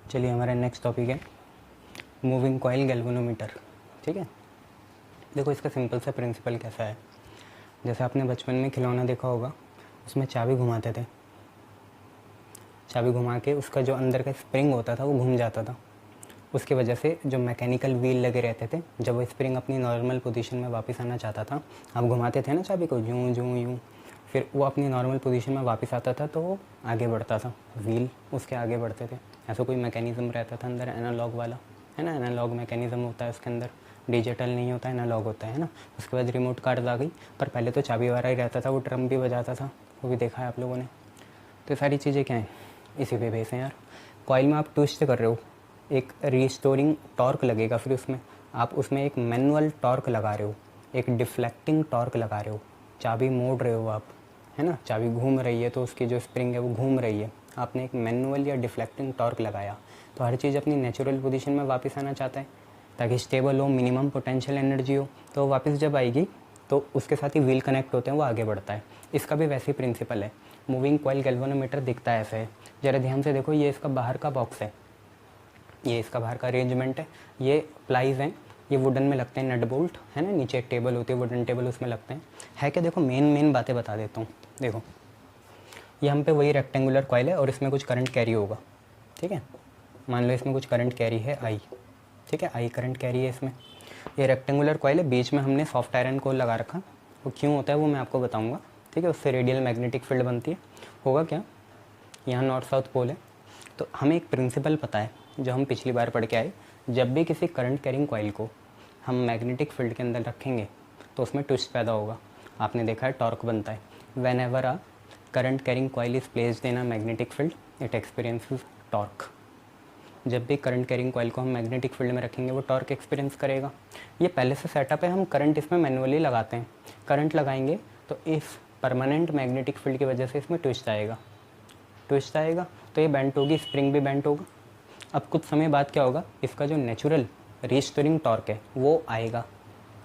चलिए हमारा next topic है मूविंग कॉइल गैल्वेनोमीटर। ठीक है, देखो इसका सिंपल सा प्रिंसिपल कैसा है। जैसे आपने बचपन में खिलौना देखा होगा, उसमें चाबी घुमाते थे, चाबी घुमा के उसका जो अंदर का स्प्रिंग होता था वो घूम जाता था। उसकी वजह से जो मैकेनिकल व्हील लगे रहते थे, जब वो स्प्रिंग अपनी नॉर्मल पोजीशन में वापस आना चाहता था, आप घुमाते थे ना चाबी को यूं यूं यूं, फिर वो अपनी नॉर्मल पोजीशन में वापस आता था तो वो आगे बढ़ता था, व्हील उसके आगे बढ़ते थे। ऐसा कोई मैकेनिज़्म रहता था अंदर, एनालॉग वाला, है ना। एनालॉग मैकेनिज़्म होता है उसके अंदर, डिजिटल नहीं होता, एनालॉग होता है ना। उसके बाद रिमोट कार्ड आ गई, पर पहले तो चाबी वाला ही रहता था, वो ड्रम भी बजाता था, वो भी देखा है आप लोगों ने। तो ये सारी चीज़ें क्या हैं, इसी पे बेस हैं यार। कॉइल में आप ट्विस्ट कर रहे हो, एक रिस्टोरिंग टॉर्क लगेगा, फिर उसमें आप उसमें एक मैनुअल टॉर्क लगा रहे हो, एक डिफ्लेक्टिंग टॉर्क लगा रहे हो, चाबी मोड़ रहे हो आप, है ना। चाबी घूम रही है तो उसकी जो स्प्रिंग है वो घूम रही है, आपने एक मैनुअल या डिफ्लेक्टिंग टॉर्क लगाया। तो हर चीज़ अपनी नेचुरल पोजीशन में वापस आना चाहता है ताकि स्टेबल हो, मिनिमम पोटेंशियल एनर्जी हो। तो वापस जब आएगी तो उसके साथ ही व्हील कनेक्ट होते हैं, वो आगे बढ़ता है। इसका भी वैसे ही प्रिंसिपल है। मूविंग कॉइल गैल्वेनोमीटर दिखता है ऐसे है, ज़रा ध्यान से देखो, ये इसका बाहर का बॉक्स है, ये इसका बाहर का अरेंजमेंट है, ये प्लाइज हैं, ये वुडन में लगते हैं, नट बोल्ट है ना, नीचे एक टेबल होती है वुडन टेबल, उसमें लगते हैं। है क्या, देखो मेन बातें बता देता हूँ। देखो ये हम पे वही रेक्टेंगुलर कॉइल है और इसमें कुछ करंट कैरी होगा। ठीक है, मान लो इसमें कुछ करंट कैरी है आई, ठीक है, आई करंट कैरी है इसमें। ये रेक्टेंगुलर कॉइल है, बीच में हमने सॉफ्ट आयरन कोल लगा रखा। वो क्यों होता है वो मैं आपको बताऊंगा। ठीक है, उससे रेडियल मैग्नेटिक फील्ड बनती है। होगा क्या, यहाँ नॉर्थ साउथ पोल है, तो हमें एक प्रिंसिपल पता है जो हम पिछली बार पढ़ के आए। जब भी किसी करंट कैरिंग कॉइल को हम मैग्नेटिक फील्ड के अंदर रखेंगे तो उसमें ट्विस्ट पैदा होगा। आपने देखा है टॉर्क बनता है। Whenever a current carrying coil is placed in a magnetic field it experiences torque. जब भी करंट कैरिंग कॉइल को हम मैग्नेटिक फील्ड में रखेंगे वो टॉर्क एक्सपीरियंस करेगा। ये पहले से सेटअप है, हम करंट इसमें मैनुअली लगाते हैं। करंट लगाएंगे तो इस परमानेंट मैग्नेटिक फील्ड की वजह से इसमें ट्विस्ट आएगा, ट्विस्ट आएगा तो ये बेंट होगी, स्प्रिंग भी बेंट होगा। अब कुछ समय बाद क्या होगा, इसका जो नेचुरल रिस्टोरिंग टॉर्क है वो आएगा,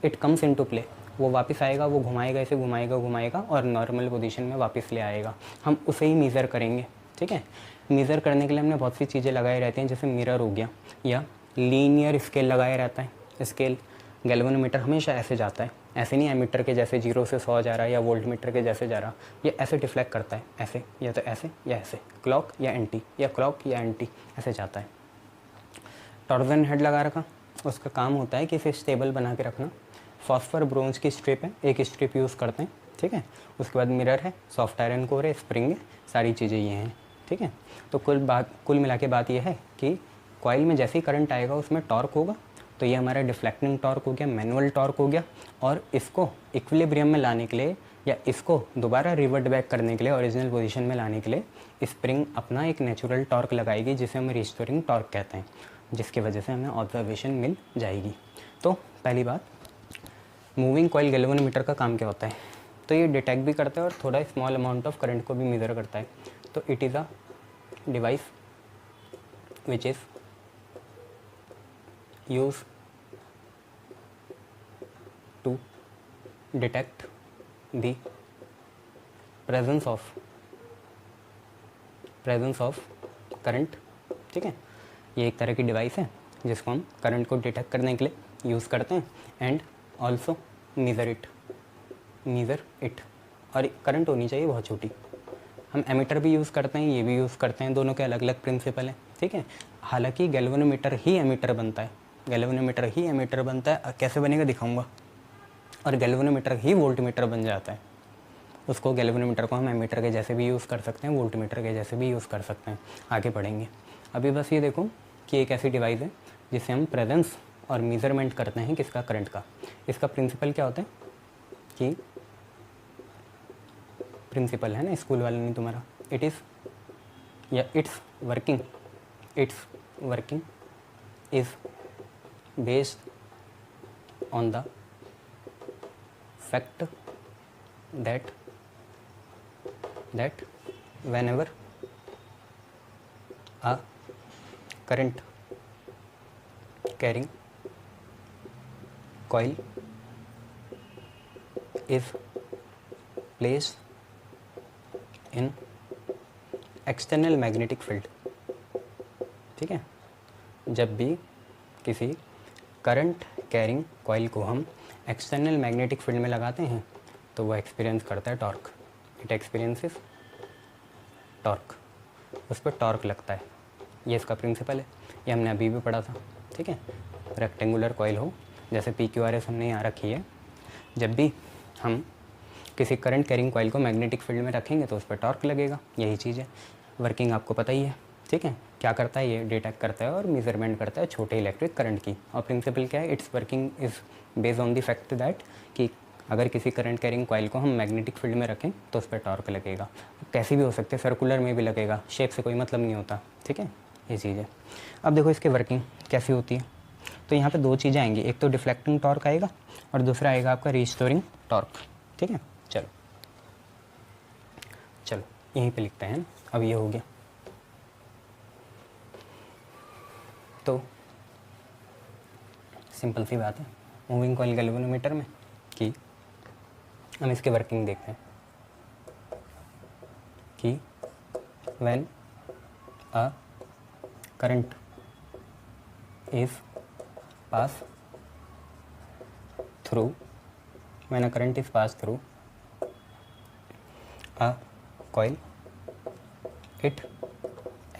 इट कम्स इनटू प्ले। वो वापस आएगा, वो घुमाएगा, इसे घुमाएगा घुमाएगा और नॉर्मल पोजीशन में वापस ले आएगा। हम उसे ही मेज़र करेंगे। ठीक है, मेज़र करने के लिए हमने बहुत सी चीज़ें लगाई रहती हैं, जैसे मिरर हो गया, या लीनियर स्केल लगाया रहता है। स्केल गैल्वेनोमीटर हमेशा ऐसे जाता है, ऐसे नहीं एमीटर के जैसे 0 से 100 जा रहा है या वोल्ट मीटर के जैसे जा रहा। ये ऐसे डिफ्लेक्ट करता है, ऐसे या तो ऐसे या ऐसे, क्लॉक या एंटी, या क्लॉक या एंटी, ऐसे जाता है। टॉर्जन हेड लगा रखा, उसका काम होता है कि इसे स्टेबल बना के रखना। फॉस्फर ब्रोंज की स्ट्रिप है, एक स्ट्रिप यूज़ करते हैं। ठीक है, उसके बाद मिरर है, सॉफ्ट आयरन कोर है, स्प्रिंग है, सारी चीज़ें ये हैं। ठीक है, तो कुल मिला के बात यह है कि कॉइल में जैसे ही करंट आएगा उसमें टॉर्क होगा। तो ये हमारा डिफ्लेक्टिंग टॉर्क हो गया, मैनुअल टॉर्क हो गया। और इसको इक्विलिब्रियम में लाने के लिए या इसको दोबारा रिवर्ट बैक करने के लिए, ओरिजिनल पोजीशन में लाने के लिए, स्प्रिंग अपना एक नेचुरल टॉर्क लगाएगी जिसे हम रिस्टोरिंग टॉर्क कहते हैं, जिसकी वजह से हमें ऑब्जर्वेशन मिल जाएगी। तो पहली बात, मूविंग कॉइल गैल्वेनोमीटर का काम क्या होता है। तो ये डिटेक्ट भी करता है और थोड़ा स्मॉल अमाउंट ऑफ करंट को भी मेज़र करता है। तो it is a device which is use to detect the presence of current. ठीक है, ये एक तरह की डिवाइस है जिसको हम करंट को डिटेक्ट करने के लिए यूज़ करते हैं एंड ऑल्सो मीज़र इट। और करंट होनी चाहिए बहुत छोटी। हम एमीटर भी यूज़ करते हैं, ये भी यूज़ करते हैं, दोनों के अलग अलग प्रिंसिपल हैं। ठीक है, हालांकि गैल्वेनोमीटर ही एमीटर बनता है, गैल्वेनोमीटर ही एमीटर बनता है। कैसे बनेगा दिखाऊंगा। और गैल्वेनोमीटर ही वोल्टमीटर बन जाता है। उसको गैल्वेनोमीटर को हम एमीटर के जैसे भी यूज़ कर सकते हैं, वोल्टमीटर के जैसे भी यूज़ कर सकते हैं। आगे बढ़ेंगे। अभी बस ये देखो कि एक ऐसी डिवाइस है जिससे हम प्रेजेंस और मेज़रमेंट करते हैं किसका, करंट का। इसका प्रिंसिपल क्या होता है कि प्रिंसिपल है ना, स्कूल वाले ने तुम्हारा, इट इज़ या it's working is based on the fact that whenever a current carrying coil is placed in external magnetic field, ठीक है। जब भी किसी करंट कैरिंग कॉइल को हम एक्सटर्नल मैग्नेटिक फील्ड में लगाते हैं तो वो एक्सपीरियंस करता है टॉर्क। इट एक्सपीरियंसेस टॉर्क, उस पर टॉर्क लगता है। ये इसका प्रिंसिपल है, ये हमने अभी भी पढ़ा था, ठीक है। रेक्टेंगुलर कॉइल हो, जैसे PQRS हमने यहाँ रखी है, जब भी हम किसी करंट कैरिंग कॉइल को मैग्नेटिक फील्ड में रखेंगे तो उस पर टॉर्क लगेगा। यही चीज़ है। वर्किंग आपको पता ही है, ठीक है। क्या करता है ये, डिटेक्ट करता है और मेजरमेंट करता है छोटे इलेक्ट्रिक करंट की। और प्रिंसिपल क्या है, it's working is based on the fact that कि अगर किसी करंट कैरिंग कॉइल को हम मैग्नेटिक फील्ड में रखें तो उस पर टॉर्क लगेगा। कैसी भी हो सकती है, सर्कुलर में भी लगेगा, शेप से कोई मतलब नहीं होता, ठीक है। ये चीज़ है। अब देखो इसकी वर्किंग कैसी होती है। तो यहाँ पे दो चीज़ें आएंगी, एक तो डिफ्लेक्टिंग टॉर्क आएगा और दूसरा आएगा आपका रिस्टोरिंग टॉर्क, ठीक है। चलो चलो यहीं पे लिखते हैं। अब ये हो गया। तो सिंपल सी बात है मूविंग कॉइल गैल्वेनोमीटर में कि हम इसकी वर्किंग देखते हैं कि when a current is pass through, when a current is pass through a coil, it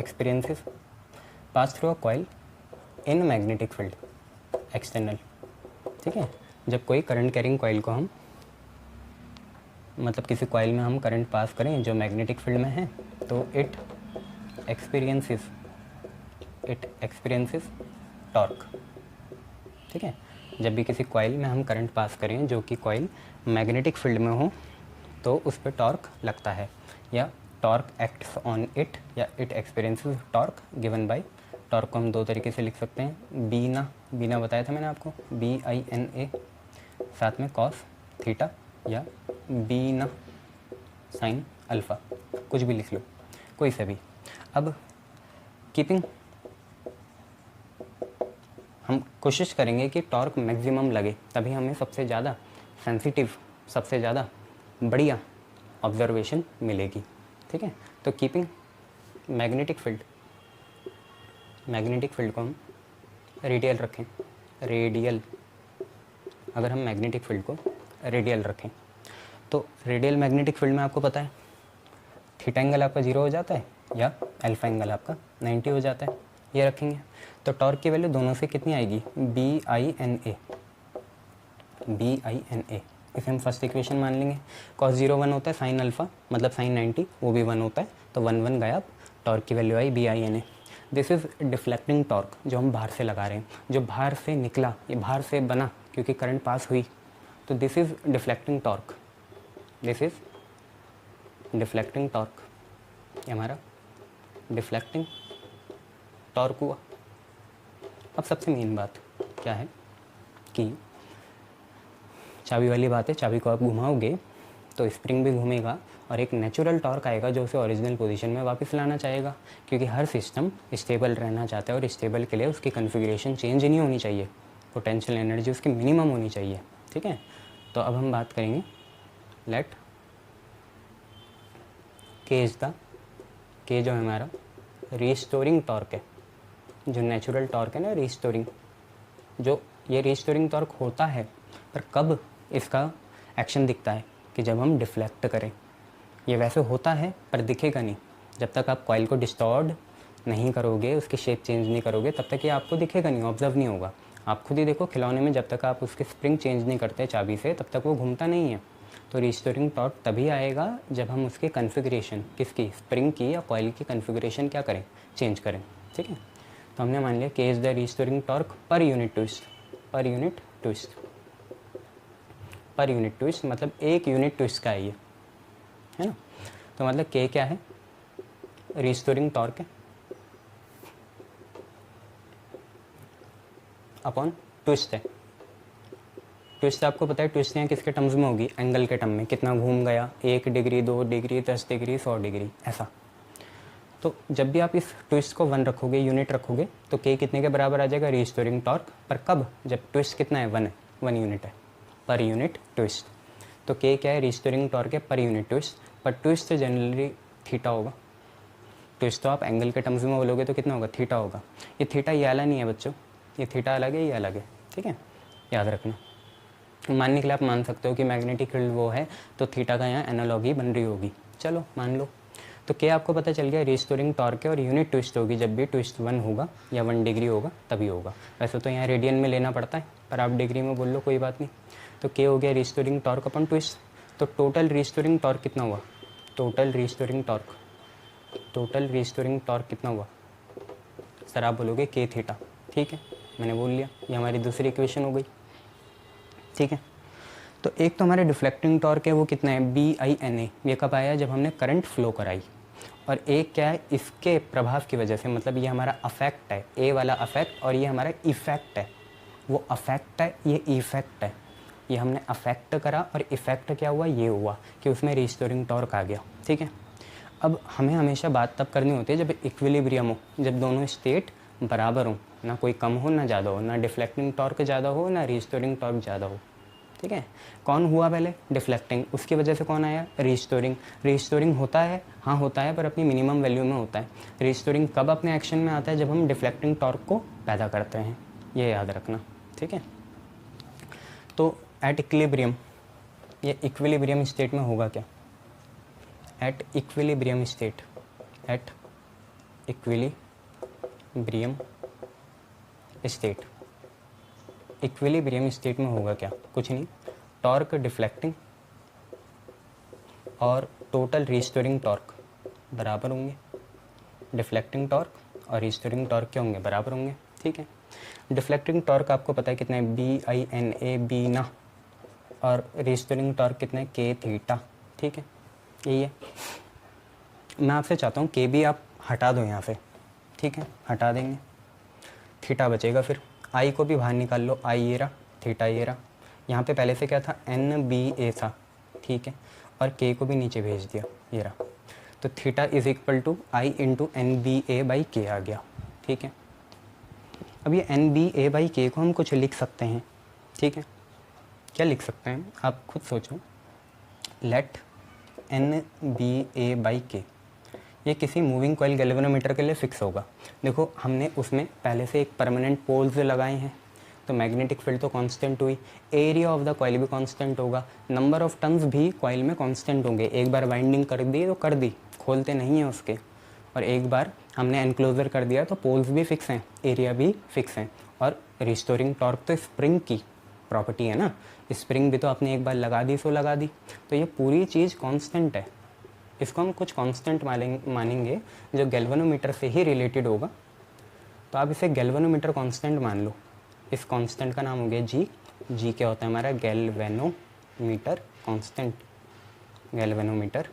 experiences pass through a coil in magnetic field external, ठीक है। जब कोई करंट कैरिंग कॉइल को हम मतलब किसी कॉइल में हम करंट पास करें जो मैग्नेटिक फील्ड में है तो इट एक्सपीरियंसेस टॉर्क, ठीक है। जब भी किसी कॉइल में हम करंट पास करें जो कि कॉइल मैग्नेटिक फील्ड में हो तो उस पर टॉर्क लगता है, या टॉर्क एक्ट्स ऑन इट, या it experiences torque given by. Torque को हम दो तरीके से लिख सकते हैं, बीना बताया था मैंने आपको, BINA, साथ में कॉस थीटा, या बीना साइन अल्फ़ा, कुछ भी लिख लो, कोई से भी। अब कीपिंग, हम कोशिश करेंगे कि टॉर्क मैक्सिमम लगे, तभी हमें सबसे ज़्यादा सेंसिटिव, सबसे ज़्यादा बढ़िया ऑब्जर्वेशन मिलेगी, ठीक है। तो कीपिंग मैग्नेटिक फील्ड को हम रेडियल रखें, रेडियल, अगर हम मैग्नेटिक फील्ड को रेडियल रखें तो रेडियल मैग्नेटिक फील्ड में आपको पता है थीटा एंगल आपका 0 हो जाता है या अल्फा एंगल आपका 90 हो जाता है। ये रखेंगे तो टॉर्क की वैल्यू दोनों से कितनी आएगी, BINA। इसे हम फर्स्ट इक्वेशन मान लेंगे। cos 0 1 होता है, साइन अल्फ़ा मतलब साइन 90 वो भी 1 होता है, तो 1 1 गया। टॉर्क की value I BINA। This is deflecting torque, जो हम बाहर से लगा रहे हैं, जो बाहर से निकला, ये बाहर से बना क्योंकि करंट पास हुई, तो this is deflecting torque, this is deflecting torque, ये हमारा डिफ्लेक्टिंग टॉर्क हुआ। अब सबसे मेन बात क्या है कि चाबी वाली बात है, चाबी को आप घुमाओगे तो स्प्रिंग भी घूमेगा और एक नेचुरल टॉर्क आएगा जो उसे ओरिजिनल पोजीशन में वापस लाना चाहेगा, क्योंकि हर सिस्टम स्टेबल रहना चाहता है और स्टेबल के लिए उसकी कॉन्फ़िगरेशन चेंज नहीं होनी चाहिए, पोटेंशियल एनर्जी उसकी मिनिमम होनी चाहिए, ठीक है। तो अब हम बात करेंगे, लेट के इज द, के जो है हमारा रिस्टोरिंग टॉर्क है, जो नेचुरल टॉर्क है ना रिस्टोरिंग, जो ये रिस्टोरिंग टॉर्क होता है, पर कब इसका एक्शन दिखता है कि जब हम डिफ्लेक्ट करें। ये वैसे होता है पर दिखेगा नहीं, जब तक आप कॉइल को डिस्टॉर्ड नहीं करोगे, उसकी शेप चेंज नहीं करोगे, तब तक ये आपको दिखेगा नहीं, ऑब्जर्व नहीं होगा। आप खुद ही देखो खिलौने में जब तक आप उसकी स्प्रिंग चेंज नहीं करते चाबी से, तब तक वो घूमता नहीं है। तो रिस्टोरिंग टॉर्क तभी आएगा जब हम उसकी कॉन्फ़िगरेशन, किसकी, स्प्रिंग की या कॉइल की कॉन्फ़िगरेशन क्या करें, चेंज करें, ठीक है। तो हमने मान लिया के is the restoring torque per unit twist, per unit twist, per unit twist मतलब एक यूनिट ट्विस्ट का है ये, है ना। तो मतलब के क्या है, रिस्टोरिंग टॉर्क है अपॉन ट्विस्ट है। ट्विस्ट आपको पता है, ट्विस्ट यहाँ किसके टर्म्स में होगी, एंगल के टर्म में, कितना घूम गया, 1 डिग्री 2 डिग्री 10 डिग्री 100 डिग्री ऐसा। तो जब भी आप इस ट्विस्ट को 1 रखोगे, यूनिट रखोगे, तो के कितने के बराबर आ जाएगा, रिस्टोरिंग टॉर्क, पर कब, जब ट्विस्ट कितना है, 1 है, 1 यूनिट है, पर यूनिट ट्विस्ट। तो के क्या है, रिस्टोरिंग टॉर्क है पर यूनिट ट्विस्ट, पर ट्विस्ट जनरली थीटा होगा, ट्विस्ट तो आप एंगल के टर्म्स में बोलोगे तो कितना होगा, थीटा होगा। ये थीटा ये वाला नहीं है बच्चों, ये थीटा अलग है, ये अलग है, ठीक है, याद रखना। मानने के लिए आप मान सकते हो कि मैग्नेटिक फील्ड वो है तो थीटा का यहाँ एनालॉगी बन रही होगी, चलो मान लो। तो क्या आपको पता चल गया, रिस्टोरिंग टॉर्क है और यूनिट ट्विस्ट होगी जब भी ट्विस्ट 1 होगा या 1 डिग्री होगा तभी होगा। वैसे तो यहाँ रेडियन में लेना पड़ता है पर आप डिग्री में बोल लो कोई बात नहीं। तो क्या हो गया, रिस्टोरिंग टॉर्क अपन ट्विस्ट। तो टोटल रिस्टोरिंग टॉर्क कितना हुआ, टोटल रिस्टोरिंग टॉर्क कितना हुआ सर, आप बोलोगे के थीटा, ठीक है मैंने बोल लिया, ये हमारी दूसरी इक्वेशन हो गई, ठीक है। तो एक तो हमारे डिफ्लेक्टिंग टॉर्क है वो कितना है, BINA, ये कब आया, जब हमने करंट फ्लो कराई। और एक क्या है, इसके प्रभाव की वजह से, मतलब ये हमारा अफेक्ट है, ए वाला अफेक्ट, और ये हमारा इफेक्ट है, वो अफेक्ट है, ये इफेक्ट है। ये हमने अफेक्ट करा और इफेक्ट क्या हुआ, ये हुआ कि उसमें रिस्टोरिंग टॉर्क आ गया, ठीक है। अब हमें हमेशा बात तब करनी होती है जब इक्विलिब्रियम हो, जब दोनों स्टेट बराबर हो, ना कोई कम हो ना ज़्यादा हो, ना डिफ्लेक्टिंग टॉर्क ज़्यादा हो ना रिस्टोरिंग टॉर्क ज़्यादा हो, ठीक है। कौन हुआ पहले, डिफ्लेक्टिंग, उसकी वजह से कौन आया, रिस्टोरिंग। रिस्टोरिंग होता है, हाँ होता है, पर अपनी मिनिमम वैल्यू में होता है। रिस्टोरिंग कब अपने एक्शन में आता है, जब हम डिफ्लेक्टिंग टॉर्क को पैदा करते हैं, ये याद रखना, ठीक है। तो एट इक्विलिब्रियम, ये इक्विलिब्रियम स्टेट में होगा क्या, at equilibrium state, at equilibrium state, equilibrium state में होगा क्या, कुछ नहीं, टॉर्क डिफ्लेक्टिंग और टोटल रिस्टोरिंग टॉर्क बराबर होंगे। डिफ्लेक्टिंग टॉर्क और रिस्टोरिंग टॉर्क क्या होंगे, बराबर होंगे, ठीक है। डिफ्लेक्टिंग टॉर्क आपको पता है कितना है, BINA, बीना, और रिस्टोरिंग टॉर्क कितना है, के थीटा, ठीक है, यही है। मैं आपसे चाहता हूँ के भी आप हटा दो यहाँ से, ठीक है, हटा देंगे, थीटा बचेगा, फिर आई को भी बाहर निकाल लो, आई ये रहा, थीटा ये रहा, यहाँ पे पहले से क्या था, NBA था, ठीक है, और के को भी नीचे भेज दिया, ये रहा। तो theta is equal to I into NBA/K आ गया, ठीक है। अब ये NBA/K को हम कुछ लिख सकते हैं, ठीक है, क्या लिख सकते हैं आप खुद सोचो। लेट NBA/K ये किसी मूविंग कॉइल गैल्वेनोमीटर के लिए फिक्स होगा। देखो हमने उसमें पहले से एक परमानेंट पोल्स लगाए हैं, तो मैग्नेटिक फील्ड तो कांस्टेंट हुई, एरिया ऑफ द कॉइल भी कांस्टेंट होगा, नंबर ऑफ टर्न्स भी कॉइल में कांस्टेंट होंगे। एक बार वाइंडिंग कर दी तो कर दी, खोलते नहीं हैं उसके, और एक बार हमने एनक्लोजर कर दिया तो पोल्स भी फिक्स हैं, एरिया भी फिक्स हैं। और रिस्टोरिंग टॉर्क तो स्प्रिंग की प्रॉपर्टी है ना, स्प्रिंग भी तो आपने एक बार लगा दी सो लगा दी, तो ये पूरी चीज़ कांस्टेंट है। इसको हम कुछ कांस्टेंट मानेंगे जो गैल्वेनोमीटर से ही रिलेटेड होगा, तो आप इसे गैल्वेनोमीटर कांस्टेंट मान लो। इस कांस्टेंट का नाम हो गया जी। जी क्या होता है हमारा, गैल्वेनोमीटर कांस्टेंट, गैल्वेनोमीटर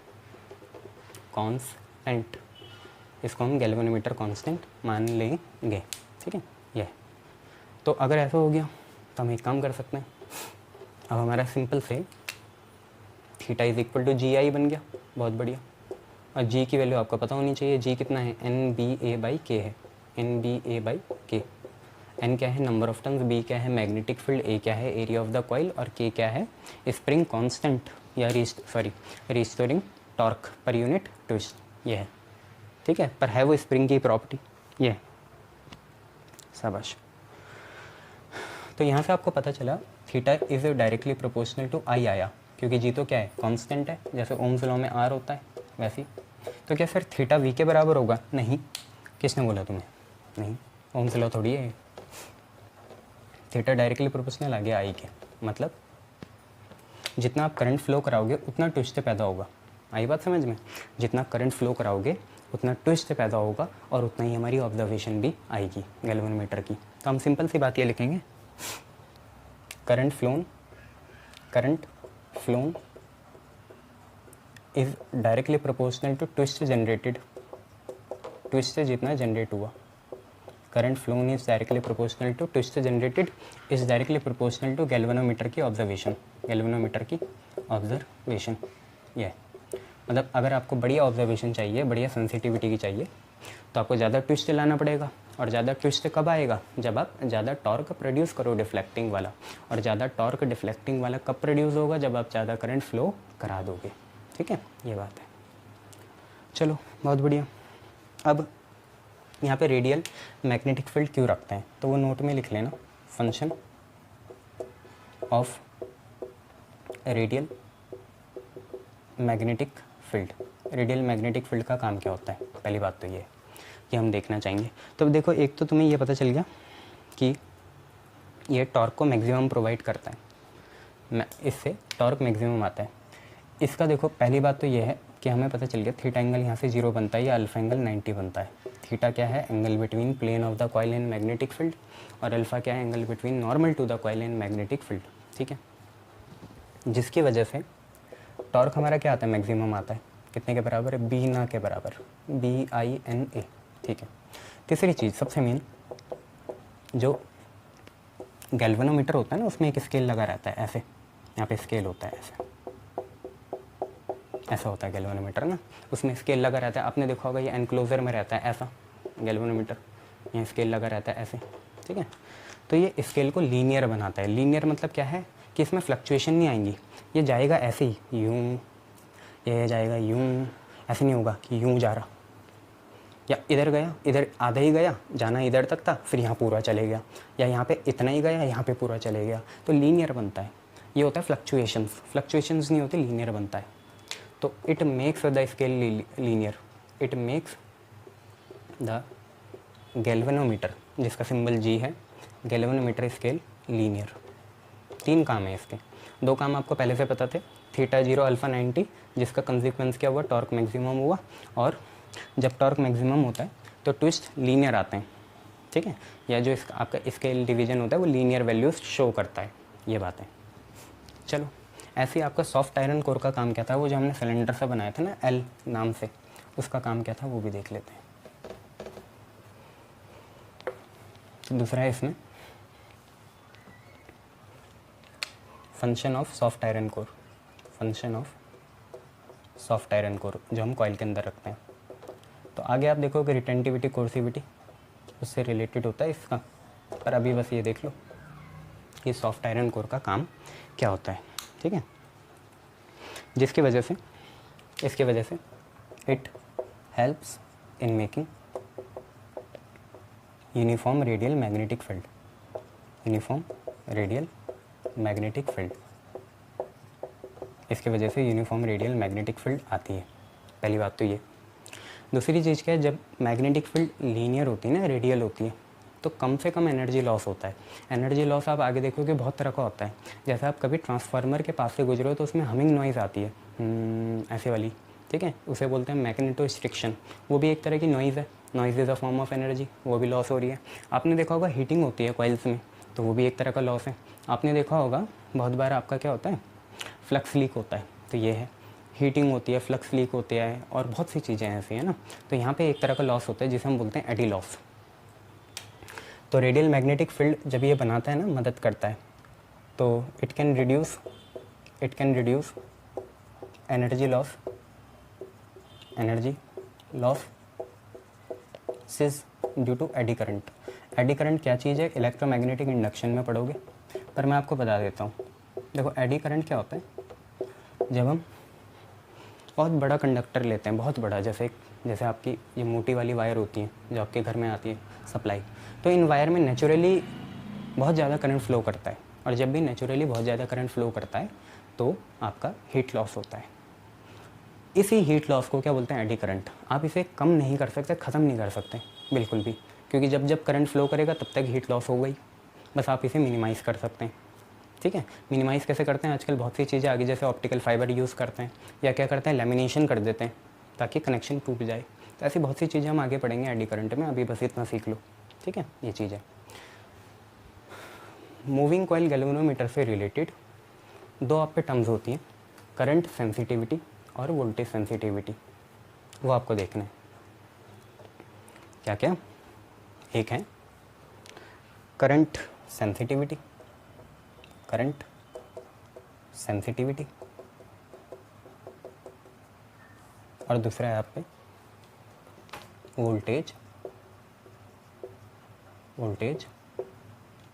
कांस्टेंट, इसको हम गैल्वेनोमीटर कांस्टेंट मान लेंगे, ठीक है। यह तो अगर ऐसा हो गया तो हम एक काम कर सकते हैं, अब हमारा सिंपल से theta is equal to GI बन गया, बहुत बढ़िया। और जी की वैल्यू आपको पता होनी चाहिए, जी कितना है, NBA/K है, NBA/K। एन क्या है, नंबर ऑफ टर्न्स, बी क्या है, मैग्नेटिक फील्ड, ए क्या है, एरिया ऑफ द कॉइल, और के क्या है, स्प्रिंग कांस्टेंट या restoring torque per unit twist, ये है, ठीक है। पर है वो स्प्रिंग की प्रॉपर्टी, ये शाबाश। तो यहाँ से आपको पता चला theta is directly proportional to I आया, क्योंकि जी तो क्या है, कांस्टेंट है, जैसे ओम्स लॉ में आर होता है वैसे ही। तो क्या सर थीटा वी के बराबर होगा, नहीं, किसने बोला तुम्हें, नहीं, ओम्स लॉ थोड़ी है, थीटा डायरेक्टली प्रोपोर्शनल आ गया आई के, मतलब जितना आप करंट फ्लो कराओगे उतना ट्विस्ट पैदा होगा। आई बात समझ में, जितना करंट फ्लो कराओगे उतना ट्विस्ट पैदा होगा और उतना ही हमारी ऑब्जर्वेशन भी आएगी गैल्वेनोमीटर की। तो हम सिंपल सी बात ये लिखेंगे, current flown is directly proportional to twist generated, twist जितना जनरेट हुआ, current flown is directly proportional to twist generated is directly proportional to galvanometer की ऑब्जर्वेशन, गैल्वेनोमीटर की ऑब्जर्वेशन। ये मतलब अगर आपको बढ़िया ऑब्जर्वेशन चाहिए, बढ़िया सेंसिटिविटी की चाहिए, तो आपको ज़्यादा ट्विस्ट लाना पड़ेगा। और ज़्यादा ट्विस्ट कब आएगा, जब आप ज़्यादा टॉर्क प्रोड्यूस करो डिफ्लेक्टिंग वाला, और ज़्यादा टॉर्क डिफ्लेक्टिंग वाला कब प्रोड्यूस होगा, जब आप ज़्यादा करंट फ्लो करा दोगे, ठीक है, ये बात है। चलो बहुत बढ़िया। अब यहाँ पे रेडियल मैग्नेटिक फील्ड क्यों रखते हैं, तो वो नोट में लिख लेना, function of radial magnetic field. Radial magnetic field का काम क्या होता है, पहली बात तो ये हम देखना चाहेंगे। तो अब देखो, एक तो तुम्हें ये पता चल गया कि ये टॉर्क को मैक्सिमम प्रोवाइड करता है, इससे टॉर्क मैक्सिमम आता है। इसका देखो पहली बात तो ये है कि हमें पता चल गया थीटा एंगल यहाँ से 0 बनता है या अल्फा एंगल 90 बनता है। थीटा क्या है, angle between plane of the coil and magnetic field, और अल्फा क्या है, angle between normal to the coil and magnetic field. ठीक है, जिसकी वजह से टॉर्क हमारा क्या आता है, मैक्सिमम आता है। कितने के बराबर है, बी ना के बराबर, BINA। ठीक है, तीसरी चीज़ सबसे मेन, जो गैल्वेनोमीटर होता है ना, उसमें एक स्केल लगा रहता है ऐसे, यहाँ पे स्केल होता है ऐसे, ऐसा होता है गैल्वेनोमीटर ना, उसमें स्केल लगा रहता है। आपने देखा होगा ये एनक्लोजर में रहता है ऐसा गैल्वेनोमीटर, यहाँ स्केल लगा रहता है ऐसे। ठीक है, तो ये स्केल को लीनियर बनाता है। लीनियर मतलब क्या है कि इसमें फ्लक्चुएशन नहीं आएंगी, ये जाएगा ऐसे ही, यूँ, ये जाएगा यूँ, ऐसे नहीं होगा कि यूँ जा रहा या इधर गया, इधर आधा ही गया, जाना इधर तक था, फिर यहाँ पूरा चले गया, या यहाँ पे इतना ही गया, यहाँ पे पूरा चले गया, तो लीनियर बनता है। ये होता है फ्लक्चुएशंस, फ्लक्चुएशंस नहीं होती, लीनियर बनता है। तो it makes the scale linear, it makes the galvanometer, जिसका सिंबल G है, गैल्वेनोमीटर स्केल लीनियर। 3 काम है इसके, 2 काम आपको पहले से पता थे, थीटा 0 अल्फा 90, जिसका कंसिक्वेंस क्या हुआ, टॉर्क मैक्सिमम हुआ, और जब टॉर्क मैक्सिमम होता है तो ट्विस्ट लीनियर आते हैं। ठीक है, या जो इसका आपका स्केल डिवीजन होता है वो लीनियर वैल्यूज शो करता है, ये बात है। चलो, ऐसे ही आपका सॉफ्ट आयरन कोर का काम क्या था, वो जो हमने सिलेंडर से बनाया था ना L नाम से, उसका काम क्या था वो भी देख लेते हैं। तो दूसरा है इसमें function of soft iron core, function of soft iron core जो हम कॉइल के अंदर रखते हैं। तो आगे आप देखोगे रिटेंटिविटी, कोर्सिविटी, उससे रिलेटेड होता है इसका, पर अभी बस ये देख लो कि सॉफ्ट आयरन कोर का काम क्या होता है। ठीक है, जिसकी वजह से, इसकी वजह से it helps in making uniform radial magnetic field, uniform radial magnetic field, इसकी वजह से यूनिफॉर्म रेडियल मैग्नेटिक फील्ड आती है। पहली बात तो ये। दूसरी चीज़ क्या है, जब मैग्नेटिक फील्ड लीनियर होती है ना, रेडियल होती है, तो कम से कम एनर्जी लॉस होता है। एनर्जी लॉस आप आगे देखोगे बहुत तरह का होता है। जैसे आप कभी ट्रांसफार्मर के पास से गुजरो तो उसमें हमिंग नॉइज़ आती है, ऐसे वाली। ठीक है, उसे बोलते हैं मैग्नेटोस्ट्रिक्शन, वो भी एक तरह की नॉइज़ है, noise is a form of energy, वो भी लॉस हो रही है। आपने देखा होगा हीटिंग होती है कॉइल्स में, तो वो भी एक तरह का लॉस है। आपने देखा होगा बहुत बार आपका क्या होता है, फ्लक्स लीक होता है, तो ये है, हीटिंग होती है, फ्लक्स लीक होते हैं, और बहुत सी चीज़ें ऐसी हैं ना। तो यहाँ पे एक तरह का लॉस होता है जिसे हम बोलते हैं एडी लॉस। तो रेडियल मैग्नेटिक फील्ड जब ये बनाता है ना, मदद करता है, तो it can reduce energy losses due to eddy current. Eddy current क्या चीज़ है, इलेक्ट्रोमैग्नेटिक इंडक्शन में पढ़ोगे, पर मैं आपको बता देता हूँ। देखो, एडी करंट क्या होता है, जब हम बहुत बड़ा कंडक्टर लेते हैं, बहुत बड़ा, जैसे आपकी ये मोटी वाली वायर होती है जो आपके घर में आती है सप्लाई, तो इन वायर में नेचुरली बहुत ज़्यादा करंट फ्लो करता है, और जब भी नेचुरली बहुत ज़्यादा करंट फ्लो करता है तो आपका हीट लॉस होता है। इसी हीट लॉस को क्या बोलते हैं, एडी करंट। आप इसे कम नहीं कर सकते, ख़त्म नहीं कर सकते बिल्कुल भी, क्योंकि जब जब करंट फ्लो करेगा तब तक हीट लॉस हो गई, बस आप इसे मिनिमाइज़ कर सकते हैं। ठीक है, मिनिमाइज़ कैसे करते हैं, आजकल बहुत सी चीज़ें आगे, जैसे ऑप्टिकल फाइबर यूज़ करते हैं, या क्या करते हैं, लेमिनेशन कर देते हैं ताकि कनेक्शन टूट जाए। तो ऐसी बहुत सी चीज़ें हम आगे पढ़ेंगे एडी करंट में, अभी बस इतना सीख लो। ठीक है, ये चीज़ है। मूविंग कॉइल गैल्वेनोमीटर से रिलेटेड 2 आप पे टर्म्स होती हैं, करंट सेंसिटिविटी और वोल्टेज सेंसिटिविटी, वो आपको देखना है। क्या क्या, एक है करंट सेंसिटिविटी, और दूसरा है आप पे वोल्टेज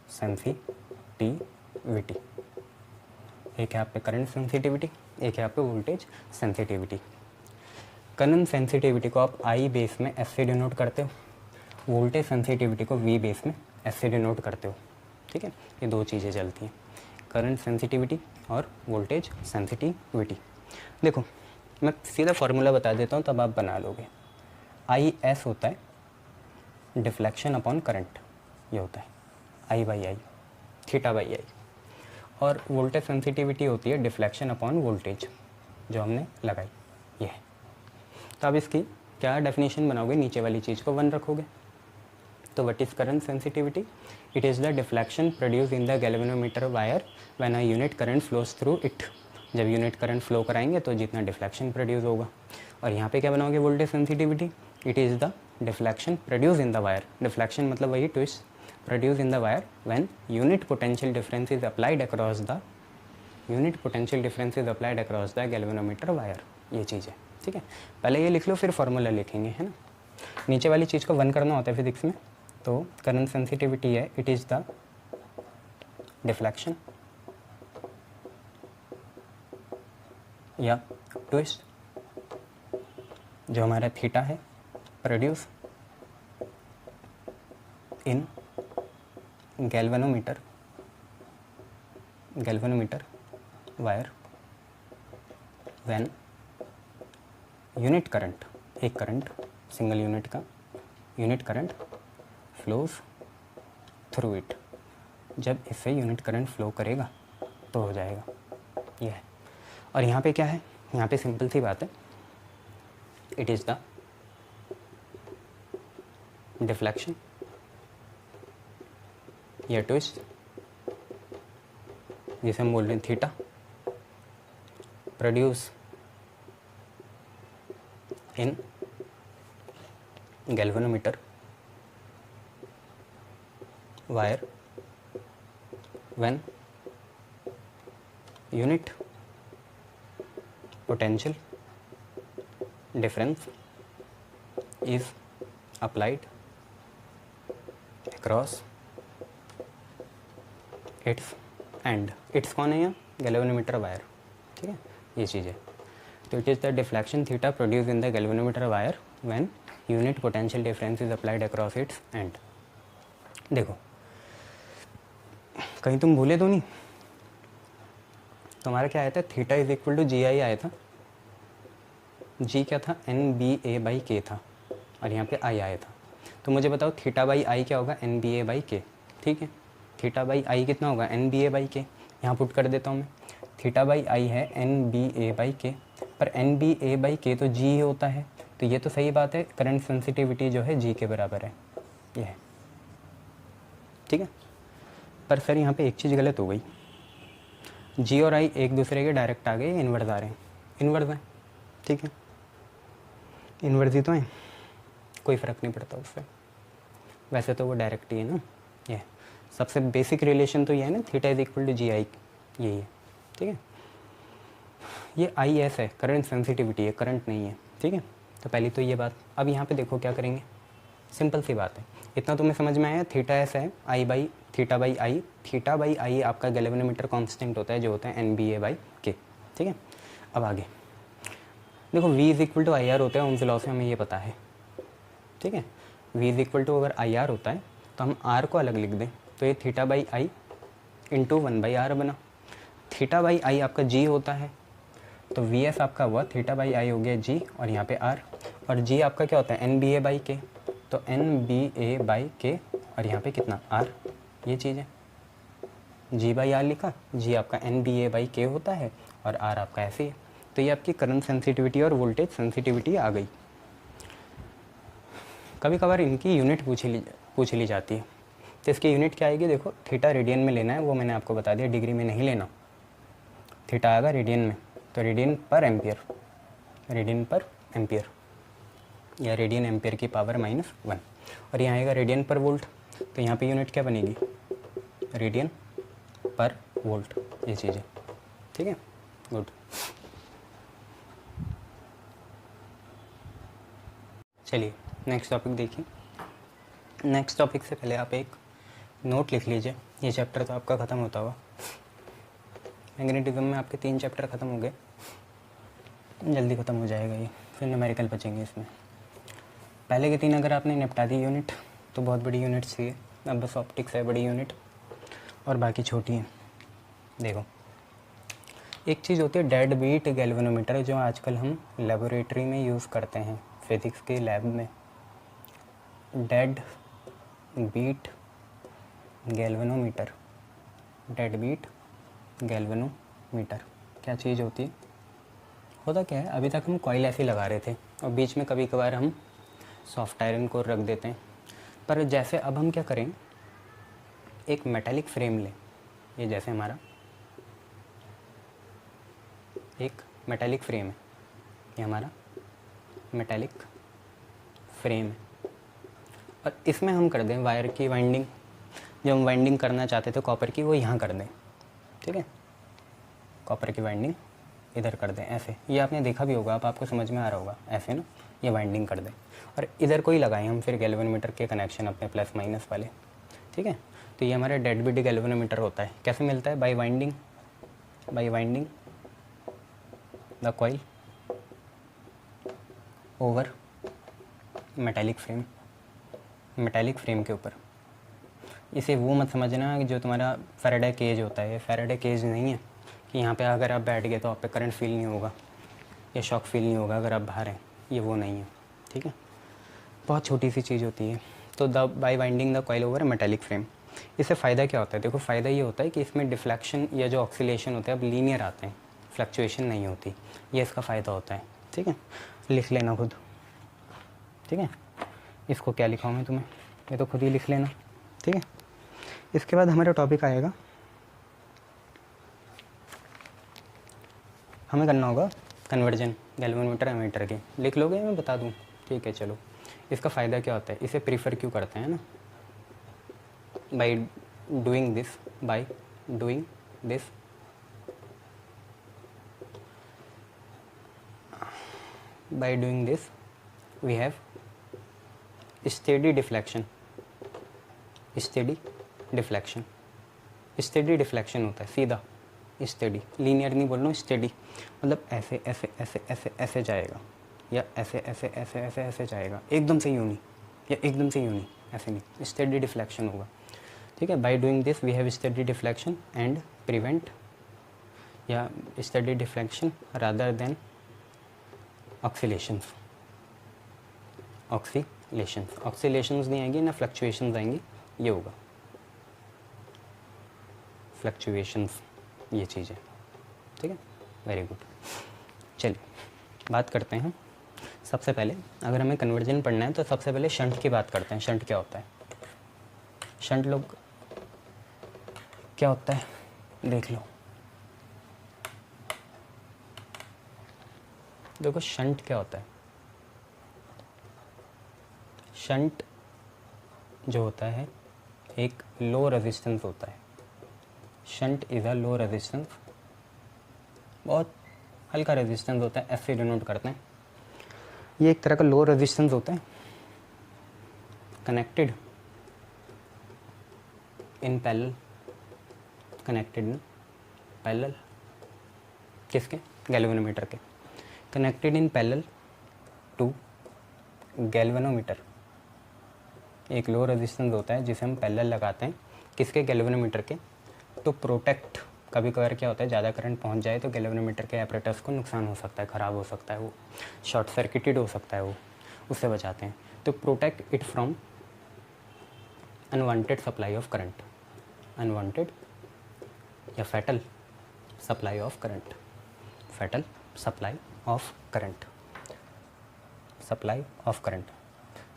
सेंसिटिविटी। एक है आप पे करंट सेंसिटिविटी, एक है आप पे वोल्टेज सेंसिटिविटी। करंट सेंसिटिविटी को आप आई बेस में एस से डिनोट करते हो, वोल्टेज सेंसिटिविटी को वी बेस में एस से डिनोट करते हो। ठीक है, ये दो चीज़ें चलती हैं, करंट सेंसिटिविटी और वोल्टेज सेंसिटिविटी। देखो मैं सीधा फार्मूला बता देता हूँ, तब आप बना लोगे। आई एस होता है डिफ्लेक्शन अपॉन करंट, ये होता है I by I, theta by I. और वोल्टेज सेंसिटिविटी होती है डिफ्लेक्शन अपॉन वोल्टेज, जो हमने लगाई ये है। तो आप इसकी क्या डेफिनेशन बनाओगे, नीचे वाली चीज़ को 1 रखोगे। तो what is current sensitivity? It is the deflection produce in the galvanometer wire when a unit current flows through it. जब यूनिट करंट फ्लो कराएंगे तो जितना डिफ्लेक्शन प्रोड्यूस होगा। और यहाँ पे क्या बनाओगे voltage sensitivity? It is the deflection produce in the wire, deflection मतलब वही twist, produce in the wire when unit potential difference is applied across the galvanometer wire. ये चीज़ है, ठीक है। पहले ये लिख लो फिर फार्मूला लिखेंगे, है ना। नीचे वाली चीज़ को 1 करना होता है फिजिक्स में। तो करंट सेंसिटिविटी है इट इज़ द डिफ्लेक्शन या ट्विस्ट, जो हमारा थीटा है, produce in galvanometer wire when unit current, एक करंट सिंगल यूनिट का unit current flows through it. जब इससे यूनिट करंट फ्लो करेगा तो हो जाएगा, ये है। और यहाँ पे क्या है, यहाँ पे सिंपल सी बात है, इट इज़ द डिफ्लेक्शन या ट्विस्ट, जिसे हम बोल रहे हैं theta, produce in galvanometer wire when unit potential difference is applied across its and. It's कौन है यहाँ? गैल्वेनोमीटर वायर, ठीक है, ये चीज़ है। तो it is the deflection theta produce in the galvanometer wire when unit potential difference is applied across its and. देखो कहीं तुम भूले तो नहीं, तुम्हारा क्या आया था, थीटा इज इक्वल टू जी आई आया था। जी क्या था? एन बी ए बाई के था, और यहाँ पे आई आया था। तो मुझे बताओ थीटा बाई आई क्या होगा? एन बी ए बाई के, ठीक है। थीटा बाई आई कितना होगा? एन बी ए बाई के। यहाँ पुट कर देता हूँ मैं, थीटा बाई आई है एन बी ए बाई के, पर एन बी ए बाई के तो जी होता है, तो ये तो सही बात है, करंट सेंसिटिविटी जो है जी के बराबर है, ये है, ठीक है। पर सर यहाँ पे एक चीज़ गलत हो गई, जी और आई एक दूसरे के डायरेक्ट आ गए, इन्वर्स आ रहे हैं, इन्वर्स हैं, ठीक है, इन्वर्स ही तो हैं, कोई फ़र्क नहीं पड़ता उससे, वैसे तो वो डायरेक्ट ही है ना। ये सबसे बेसिक रिलेशन तो ये है ना, थीटा इज इक्वल टू जी आई, यही है, ठीक है। ये आई एस है, करंट सेंसिटिविटी है, करंट नहीं है, ठीक है। तो पहली तो ये बात। अब यहाँ पे देखो क्या करेंगे, सिंपल सी बात है, इतना तुम्हें समझ में आया। थीटा एस है I by theta by I, theta by I आपका गैल्वेनोमीटर कांस्टेंट होता है, जो होता है एन बी ए बाई के, ठीक है। अब आगे देखो, V is equal to I R होता है, ओम्स लॉ से हमें ये पता है, ठीक है। V इज इक्वल टू अगर आई आर होता है तो हम R को अलग लिख दें, तो ये theta by I into 1/r बना। थीटा बाई आई आपका G होता है, तो वी एस आपका हुआ थीटा बाई आई हो गया G, और यहाँ पे R, और G आपका क्या होता है? एन बी ए बाई के, तो एन बी ए बाई के, और यहाँ पे कितना? R, ये चीज़ है। G बाई आर लिखा, G आपका एन बी ए बाई के होता है, और R आपका ऐसे ही है। तो ये आपकी करंट सेंसिटिविटी और वोल्टेज सेंसिटिविटी आ गई। कभी कभार इनकी यूनिट पूछ ली जाती है, तो इसकी यूनिट क्या आएगी? देखो, थीटा रेडियन में लेना है, वो मैंने आपको बता दिया, डिग्री में नहीं लेना। थीटा आएगा रेडियन में, तो रेडियन पर एम्पियर, रेडियन पर एम्पियर, या रेडियन एम्पियर की पावर -1, और यहाँ आएगा रेडियन पर वोल्ट, तो यहाँ पे यूनिट क्या बनेगी? रेडियन पर वोल्ट, ये चीज़ है, ठीक है, गुड। चलिए नेक्स्ट टॉपिक देखिए। नेक्स्ट टॉपिक से पहले आप एक नोट लिख लीजिए, ये चैप्टर तो आपका ख़त्म होता हुआ। मैग्नेटिज्म में आपके 3 चैप्टर ख़त्म हो गए, जल्दी ख़त्म हो जाएगा ये, फिर न्यूमेरिकल बचेंगे इसमें। पहले के 3 अगर आपने निपटा दी यूनिट तो बहुत बड़ी यूनिट चाहिए, अब बस ऑप्टिक्स है बड़ी यूनिट और बाकी छोटी हैं। देखो एक चीज़ होती है डेड बीट गैल्वेनोमीटर, जो आजकल हम लेबोरेटरी में यूज़ करते हैं फिज़िक्स के लैब में। Dead beat galvanometer, dead beat galvanometer क्या चीज़ होती है? होता क्या है, अभी तक हम कॉइल ऐसे लगा रहे थे और बीच में कभी कभार हम सॉफ्ट आयरन को रख देते हैं, पर जैसे अब हम क्या करें, एक मेटालिक फ्रेम लें, ये जैसे हमारा एक मेटालिक फ्रेम है, ये हमारा मेटालिक फ्रेम है, और इसमें हम कर दें वायर की वाइंडिंग, जो हम वाइंडिंग करना चाहते थे कॉपर की वो यहाँ कर दें, ठीक है, कॉपर की वाइंडिंग इधर कर दें ऐसे। ये आपने देखा भी होगा, आपको समझ में आ रहा होगा ऐसे ना, ये वाइंडिंग कर दें और इधर कोई लगाएं हम फिर गैल्वेनोमीटर के कनेक्शन अपने प्लस माइनस वाले, ठीक है। तो ये हमारा डेड बीट गैल्वेनोमीटर होता है। कैसे मिलता है? By winding the coil over metallic frame के ऊपर। इसे वो मत समझना कि जो तुम्हारा फैराडे केज होता है, ये फैराडे केज नहीं है कि यहाँ पे अगर आप बैठ गए तो आप पे करंट फील नहीं होगा या शॉक फील नहीं होगा अगर आप बाहर हैं, ये वो नहीं है, ठीक है। बहुत छोटी सी चीज़ होती है। तो the by winding the coil over metallic frame, इससे फ़ायदा क्या होता है? देखो फ़ायदा ये होता है कि इसमें डिफ्लेक्शन या जो ऑक्सीलेशन होते हैं अब लीनियर आते हैं, फ्लक्चुएशन नहीं होती, ये इसका फ़ायदा होता है, ठीक है। लिख लेना खुद, ठीक है। इसको क्या लिखा हूँ मैं तुम्हें, ये तो खुद ही लिख लेना, ठीक है। इसके बाद हमारा टॉपिक आएगा, हमें करना होगा कन्वर्जन गैल्वेनोमीटर एमीटर के। लिख लोगे मैं बता दूँ? ठीक है चलो। इसका फ़ायदा क्या होता है, इसे प्रीफर क्यों करते हैं ना, by doing this we have steady deflection होता है सीधा, स्टेडी, लीनियर नहीं बोल रहा हूँ, स्टेडी मतलब ऐसे ऐसे ऐसे ऐसे ऐसे जाएगा या ऐसे ऐसे ऐसे ऐसे ऐसे जाएगा, एकदम से यूं नहीं या एकदम से यूं नहीं, ऐसे नहीं, स्टेडी डिफ्लेक्शन होगा, ठीक है। By doing this we have steady deflection and prevent या steady deflection rather than oscillations नहीं आएंगी ना फ्लक्चुएशंस आएंगी, ये होगा फ्लक्चुएशंस, ये चीज़ है, ठीक है। Very good. चलिए बात करते हैं। सबसे पहले अगर हमें कन्वर्जन पढ़ना है तो सबसे पहले शंट की बात करते हैं। शंट क्या होता है? शंट लोग क्या होता है देख लो। देखो शंट क्या होता है। शंट जो होता है एक लो रेजिस्टेंस होता है। Shunt is a low resistance, बहुत हल्का रेजिस्टेंस होता है, ऐसे डिनोट करते हैं। ये एक तरह का लो रेजिस्टेंस होता है, कनेक्टेड इन पैरेलल किसके? गैल्वेनोमीटर के। Connected in parallel to galvanometer, एक लो रेजिस्टेंस होता है जिसे हम पैरेलल लगाते हैं किसके? गैल्वेनोमीटर के। तो प्रोटेक्ट, कभी कभार क्या होता है ज़्यादा करंट पहुंच जाए तो गैल्वेनोमीटर के एपरेटस को नुकसान हो सकता है, ख़राब हो सकता है, वो शॉर्ट सर्किटेड हो सकता है, वो उससे बचाते हैं। तो protect it from unwanted supply of current, unwanted या fatal supply of current, fatal supply of current.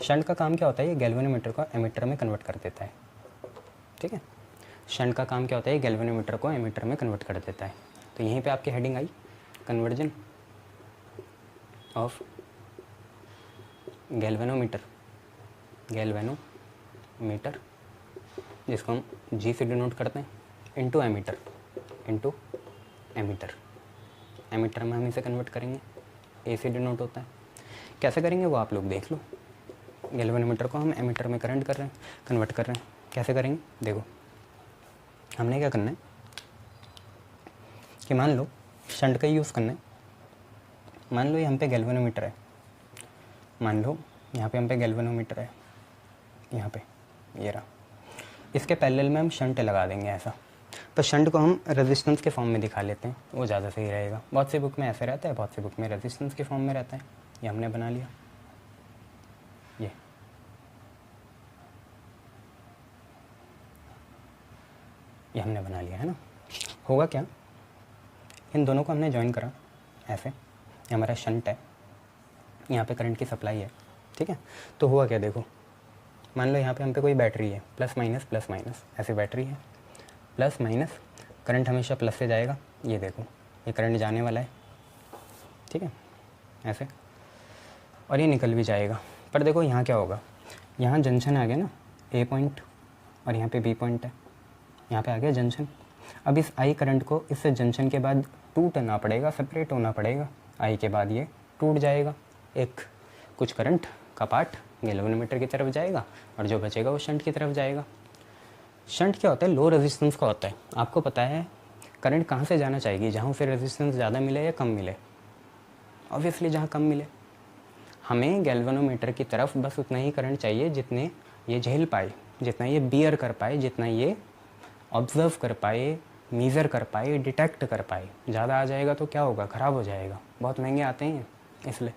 Shunt का काम क्या होता है? ये गैल्वेनोमीटर को एमीटर में कन्वर्ट कर देता है, ठीक है। शंट का काम क्या होता है? ये गैल्वेनोमीटर को एमीटर में कन्वर्ट कर देता है। तो यहीं पे आपकी heading I conversion of galvanometer, जिसको हम जी से डिनोट करते हैं, इनटू एमीटर। एमीटर में हम इसे कन्वर्ट करेंगे, ए से डिनोट होता है। कैसे करेंगे वो आप लोग देख लो। गैल्वेनोमीटर को हम एमीटर में कन्वर्ट कर रहे हैं। कैसे करेंगे देखो। हमने क्या करना है कि मान लो शंट का यूज़ करना है। मान लो ये हम पे गैल्वेनोमीटर है, मान लो यहाँ पे हम पे गैल्वेनोमीटर है, यहाँ पे ये रहा, इसके पैरेलल में हम शंट लगा देंगे ऐसा। तो शंट को हम रेजिस्टेंस के फॉर्म में दिखा लेते हैं, वो ज़्यादा सही रहेगा। बहुत सी बुक में ऐसे रहता है, बहुत सी बुक में रेजिस्टेंस के फॉर्म में रहता है। ये हमने बना लिया, ये हमने बना लिया है ना। होगा क्या, इन दोनों को हमने ज्वाइन करा ऐसे, ये हमारा शंट है, यहाँ पे करंट की सप्लाई है, ठीक है। तो हुआ क्या, देखो मान लो यहाँ पे हम पे कोई बैटरी है, प्लस माइनस ऐसे बैटरी है, प्लस माइनस करंट हमेशा प्लस से जाएगा। ये देखो ये करंट जाने वाला है, ठीक है, ऐसे, और ये निकल भी जाएगा। पर देखो यहाँ क्या होगा, यहाँ जंक्शन आ गया ना, ए पॉइंट, और यहाँ पे बी पॉइंट है, यहाँ पे आ गया जंक्शन। अब इस आई करंट को इससे जंक्शन के बाद टूटना पड़ेगा, सेपरेट होना पड़ेगा। आई के बाद ये टूट जाएगा, एक कुछ करंट का पार्ट गैल्वेनोमीटर की तरफ जाएगा और जो बचेगा वो शंट की तरफ जाएगा। शंट क्या होता है, लो रेजिस्टेंस का होता है। आपको पता है करंट कहाँ से जाना चाहिए, जहाँ उसे रेजिस्टेंस ज़्यादा मिले या कम मिले। ऑब्वियसली जहाँ कम मिले। हमें गैल्वेनोमीटर की तरफ बस उतना ही करंट चाहिए जितने ये झेल पाए, जितना ये बियर कर पाए, जितना ये ऑब्जर्व कर पाए, मीज़र कर पाए, डिटेक्ट कर पाए। ज़्यादा आ जाएगा तो क्या होगा, ख़राब हो जाएगा। बहुत महंगे आते हैं इसलिए।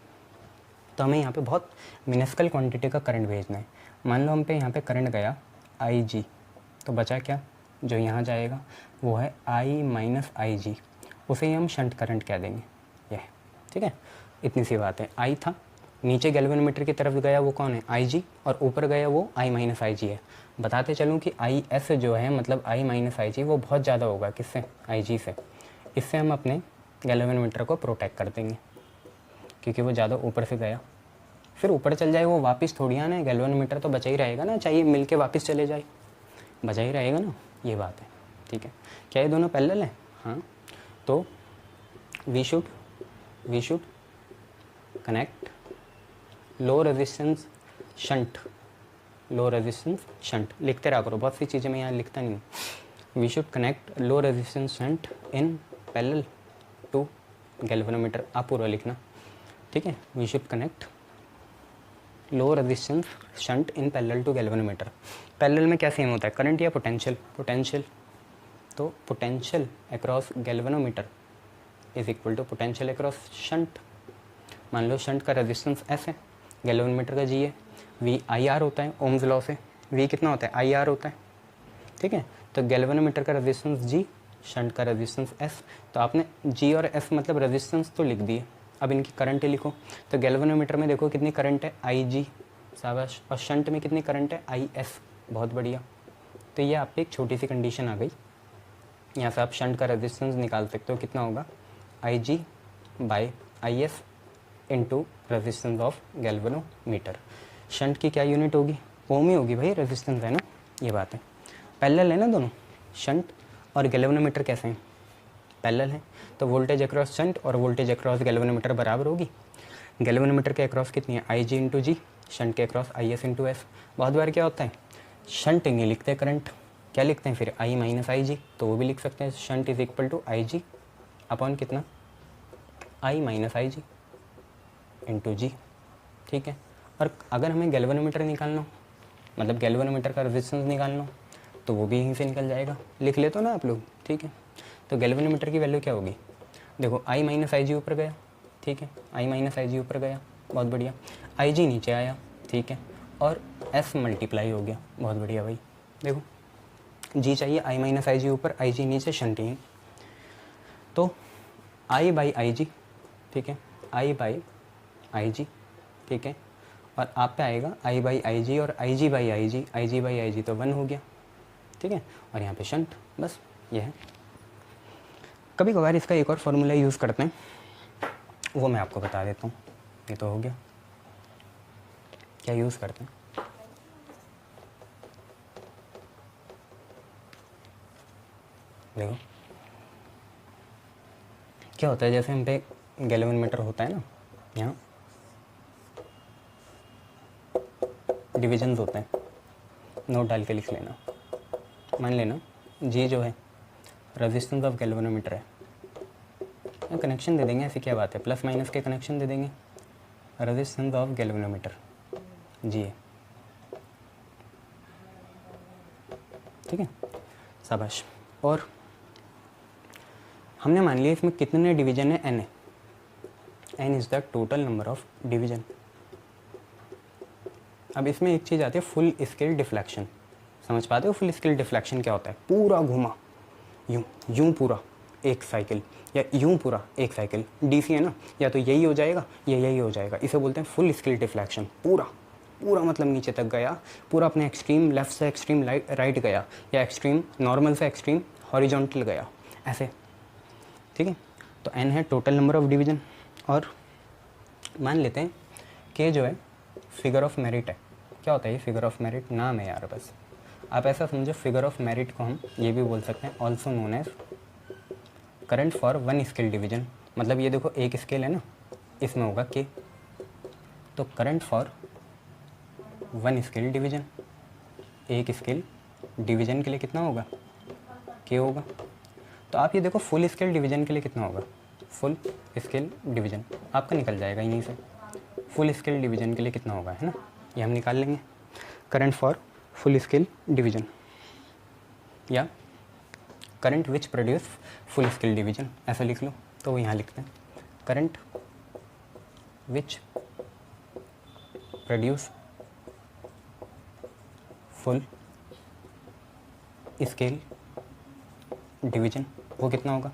तो हमें यहाँ पे बहुत मिनिस्कल क्वांटिटी का करंट भेजना है। मान लो हम पे यहाँ पे करंट गया IG, तो बचा क्या, जो यहाँ जाएगा वो है I माइनस IG, उसे ही हम शंट करंट कह देंगे, ये, ठीक है। इतनी सी बात है। I था, नीचे गैल्वेनोमीटर की तरफ गया वो कौन है, IG, और ऊपर गया वो I माइनस IG है। बताते चलूँ कि IS जो है, मतलब I माइनस IG, वो बहुत ज़्यादा होगा किससे, IG से। इससे हम अपने गैल्वेनोमीटर को प्रोटेक्ट कर देंगे, क्योंकि वो ज़्यादा ऊपर से गया। फिर ऊपर चल जाए वो वापस थोड़ी आना है, गैल्वेनोमीटर तो बचा ही रहेगा ना, चाहिए मिल के वापस चले जाए, बचा ही रहेगा ना, ये बात है, ठीक है। क्या ये दोनों पैरेलल हैं, हाँ। तो we should connect low resistance shunt, low resistance shunt, लिखते रहा करो, बहुत सी चीज़ें मैं यहाँ लिखता नहीं हूँ। We should connect low resistance shunt in parallel to galvanometer, आप पूरा लिखना, ठीक है। We should connect low resistance shunt in parallel to galvanometer. Parallel में क्या सेम होता है, करंट या पोटेंशियल, पोटेंशियल। तो potential across galvanometer is equal to potential across shunt. मान लो शंट का रेजिस्टेंस S है, गैल्वेनोमीटर का G है, VIR होता है ओम्स लॉ से, V कितना होता है, IR होता है, ठीक है। तो गैल्वेनोमीटर का रेजिस्टेंस G, शंट का रेजिस्टेंस S। तो आपने G और S मतलब रेजिस्टेंस तो लिख दिए, अब इनकी करंट लिखो। तो गैल्वेनोमीटर में देखो कितनी करंट है, IG, शाबाश, और शंट में कितनी करंट है, IS, बहुत बढ़िया। तो ये आपकी एक छोटी सी कंडीशन आ गई। यहाँ से आप शंट का रेजिस्टेंस निकाल सकते हो, कितना होगा, IG by IS into resistance of galvanometer. Shunt की क्या यूनिट होगी, ओम ही होगी भाई, रेजिस्टेंस है ना, ये बात है। पैरेलल है ना दोनों, शंट और गैल्वेनोमीटर कैसे हैं, पैरेलल है। तो वोल्टेज अक्रॉस शंट और वोल्टेज अक्रॉस गैल्वेनोमीटर बराबर होगी। गैल्वेनोमीटर के अक्रॉस कितनी है, IG इंटू जी, शंट के अक्रॉस IS इंटू एस। बहुत बार क्या होता है, शंट नहीं लिखते करंट, क्या लिखते हैं फिर, I माइनस IG, तो वो भी लिख सकते हैं, shunt is equal to IG upon कितना, I minus IG into G, ठीक है। और अगर हमें गैल्वेनोमीटर निकालना हो, मतलब गैल्वेनोमीटर का रेजिस्टेंस निकालना हो, तो वो भी यहीं से निकल जाएगा, लिख ले तो ना आप लोग, ठीक है। तो गैल्वेनोमीटर की वैल्यू क्या होगी, देखो I माइनस IG ऊपर गया, ठीक है, I माइनस IG ऊपर गया, बहुत बढ़िया, IG नीचे आया, ठीक है, और S मल्टीप्लाई हो गया, बहुत बढ़िया भाई। देखो G चाहिए, I माइनस IG ऊपर, IG नीचे, शंट ही। तो I बाई IG, ठीक है, I बाई IG, ठीक है, और आप पे आएगा I बाई IG और IG बाई IG तो 1 हो गया, ठीक है, और यहाँ पे शंट, बस ये है। कभी कभार इसका एक और फार्मूला यूज़ करते हैं, वो मैं आपको बता देता हूँ। ये तो हो गया, क्या यूज़ करते हैं, देखो क्या होता है, जैसे हम पे गैल्वेनोमीटर होता है ना, यहाँ डिविजन्स होते हैं, नोट डाल के लिख लेना। मान लेना G जो है रेजिस्टेंस ऑफ गैल्वेनोमीटर है, कनेक्शन दे देंगे, ऐसी क्या बात है, प्लस माइनस के कनेक्शन दे देंगे, रेजिस्टेंस ऑफ गैल्वेनोमीटर जी है, ठीक है, शाबाश। और हमने मान लिया इसमें कितने डिवीजन है, एन है, N is the total number of division. अब इसमें एक चीज़ आती है फुल स्केल डिफ्लेक्शन, समझ पाते हो फुल स्केल डिफ्लेक्शन क्या होता है? पूरा घुमा यूँ यूँ पूरा एक साइकिल, या यूँ पूरा एक साइकिल, डीसी है ना, या तो यही हो जाएगा या यही हो जाएगा, इसे बोलते हैं फुल स्केल डिफ्लेक्शन। पूरा पूरा मतलब नीचे तक गया, पूरा अपने एक्सट्रीम लेफ्ट से एक्सट्रीम राइट गया, या एक्सट्रीम नॉर्मल से एक्सट्रीम हॉरिजॉन्टल गया, ऐसे, ठीक है। तो एन है टोटल नंबर ऑफ डिवीजन। और मान लेते हैं कि जो है फिगर ऑफ मेरिट है। क्या होता है ये फिगर ऑफ मेरिट? नाम है यार बस, आप ऐसा समझो फिगर ऑफ मेरिट को हम ये भी बोल सकते हैं also known as current for one scale division. मतलब ये देखो एक स्केल है ना, इसमें होगा के, तो current for one scale division, एक स्केल डिवीजन के लिए कितना होगा? के होगा। तो आप ये देखो फुल स्केल डिवीजन के लिए कितना होगा? फुल स्केल डिवीजन आपका निकल जाएगा इन्हीं से, फुल स्केल डिवीजन के लिए कितना होगा, है ना, ये हम निकाल लेंगे। Current for full scale division या current which produce full scale division, ऐसा लिख लो। तो वो यहाँ लिखते हैं current which produce full scale division, वो कितना होगा?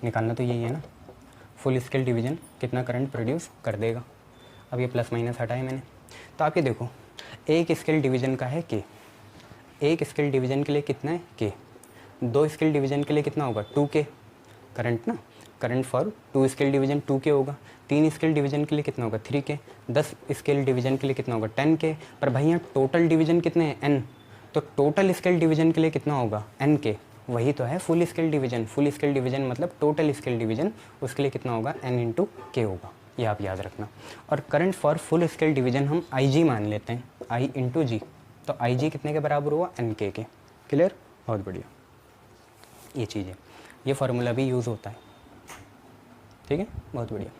निकालना तो यही है ना, फुल स्केल डिवीजन कितना करंट प्रोड्यूस कर देगा। अब ये प्लस माइनस हटाए मैंने, तो आप ये देखो एक स्केल डिवीजन का है के, एक स्केल डिवीजन के लिए कितना है के, दो स्केल डिवीजन के लिए कितना होगा? 2K करंट ना, current for 2 scale division 2K होगा। 3 स्केल डिवीजन के लिए कितना होगा? 3K। 10 स्केल डिवीजन के लिए कितना होगा? 10K। पर भाई यहाँ टोटल डिवीजन कितने हैं? n, तो टोटल स्केल डिवीजन के लिए कितना होगा? nk। वही तो है full scale division, full scale division मतलब टोटल स्केल डिवीजन, उसके लिए कितना होगा? n × k होगा, ये आप याद रखना। और current for full scale division हम IG मान लेते हैं, I × G, तो IG कितने के बराबर हुआ? nk के। क्लियर? बहुत बढ़िया, ये चीज़ है, ये फार्मूला भी यूज़ होता है, ठीक है, बहुत बढ़िया।